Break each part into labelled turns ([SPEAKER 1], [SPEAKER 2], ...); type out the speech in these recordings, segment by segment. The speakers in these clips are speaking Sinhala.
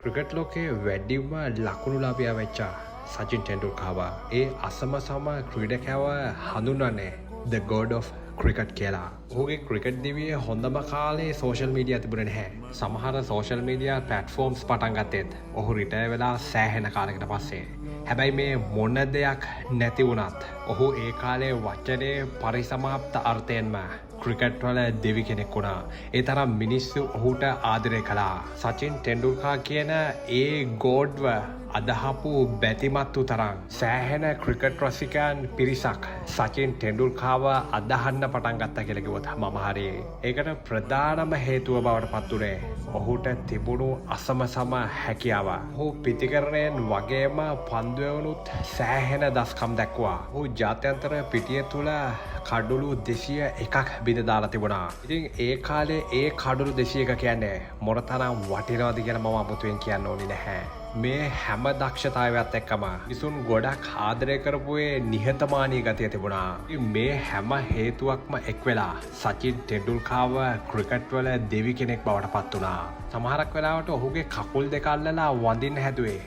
[SPEAKER 1] ක්‍රිකට් ලෝකයේ වැඩිම ලකුණුලාභියා වෙච්ච සචින් ටෙන්ඩුල්කර්ව ඒ අසම සම ක්‍රීඩකයව හඳුන්වන්නේ The God of ක්‍රිකට් කියලා. ඔහුගේ ක්‍රිකට් දිවියේ හොඳම කාලේ සෝෂල් මීඩියා තිබුණේ නැහැ. සමහර සෝෂල් මීඩියා ප්ලැට්ෆෝම්ස් පටන් ගත්තෙත් ඔහු රිටයර් වෙලා සෑහෙන කාලයකට පස්සේ. හැබැයි මේ මොන දෙයක් නැති වුණත් ඔහු ඒ කාලේ වචනේ පරිසමාප්ත අර්ථයෙන්ම ක්‍රිකට් වල දෙවි කෙනෙක් වුණා. ඒ තරම් මිනිස්සු ඔහුට ආදරය කළා. සචින් ටෙන්ඩුල්කර් කියන ඒ ගෝඩ්ව අදහපු බැතිමත්තු තරම් සෑහෙන ක්‍රිකට් රසිකයන් පිරිසක් සචින් ටෙන්ඩුල්කර්ව අදහන්න පටන් ගත්තා කියලා කිව්වොත් මම හරි. ඒකට ප්‍රධානම හේතුව බවට පත් උනේ ඔහුට තිබුණු අසම සම හැකියාව. ඔහු පිටිකරණයෙන් වගේම පන්දුවනුත් සෑහෙන දස්කම් දැක්වා. ඔහු ජාත්‍යන්තර පිටිය තුල කඩුළු 201ක් බිඳ දාලා තිබුණා. ඉතින් ඒ කාලේ ඒ කඩුළු 201 කියන්නේ මොනතරම් වටිනවද කියලා මම අමුතුවෙන් කියන්න ඕනේ නැහැ. මේ හැම දක්ෂතාවයත් එක්කම විසුන් ගොඩක් ආදරය කරපු ඒ නිහතමානී ගතිය තිබුණා. මේ හැම හේතුවක්ම එක් වෙලා සචින් ටෙන්ඩුල්කර්ව ක්‍රිකට් වල දෙවි කෙනෙක් බවට පත් වුණා. සමහරක් වෙලාවට ඔහුගේ කකුල් දෙක අල්ලලා වඳින්න හැදුවේ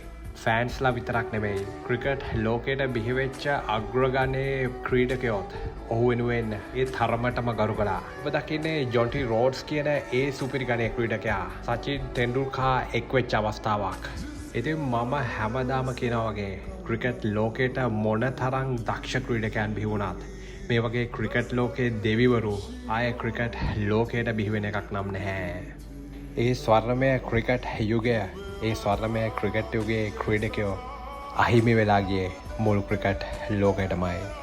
[SPEAKER 1] ෆෑන්ස්ලා විතරක් නෙමෙයි. ක්‍රිකට් ලෝකයට බිහිවෙච්ච අග්‍රගණයේ ක්‍රීඩකයොත් ඔහු වෙනුවෙන් ඒ තරමටම ගරු කළා. ඔබ දකින්නේ ජොන්ටි රෝඩ්ස් කියන ඒ සුපිරි ගණයේ ක්‍රීඩකයා සචින් ටෙන්ඩුල්කර් එක් වෙච්ච අවස්ථාවක්. ඉතින් මම හැමදාම කියනවා වගේ ක්‍රිකට් ලෝකයට මොන තරම් දක්ෂ ක්‍රීඩකයන් බිහි වුණත් මේ වගේ ක්‍රිකට් ලෝකයේ දෙවිවරු ආයේ ක්‍රිකට් ලෝකයට බිහි වෙන එකක් නම් නැහැ. ඒ ස්වර්ණමය ක්‍රිකට් යුගය, ඒ ස්වර්ණමය ක්‍රිකට් යුගයේ ක්‍රීඩකයෝ අහිමි වෙලා ගියේ මුළු ක්‍රිකට් ලෝකයටමයි.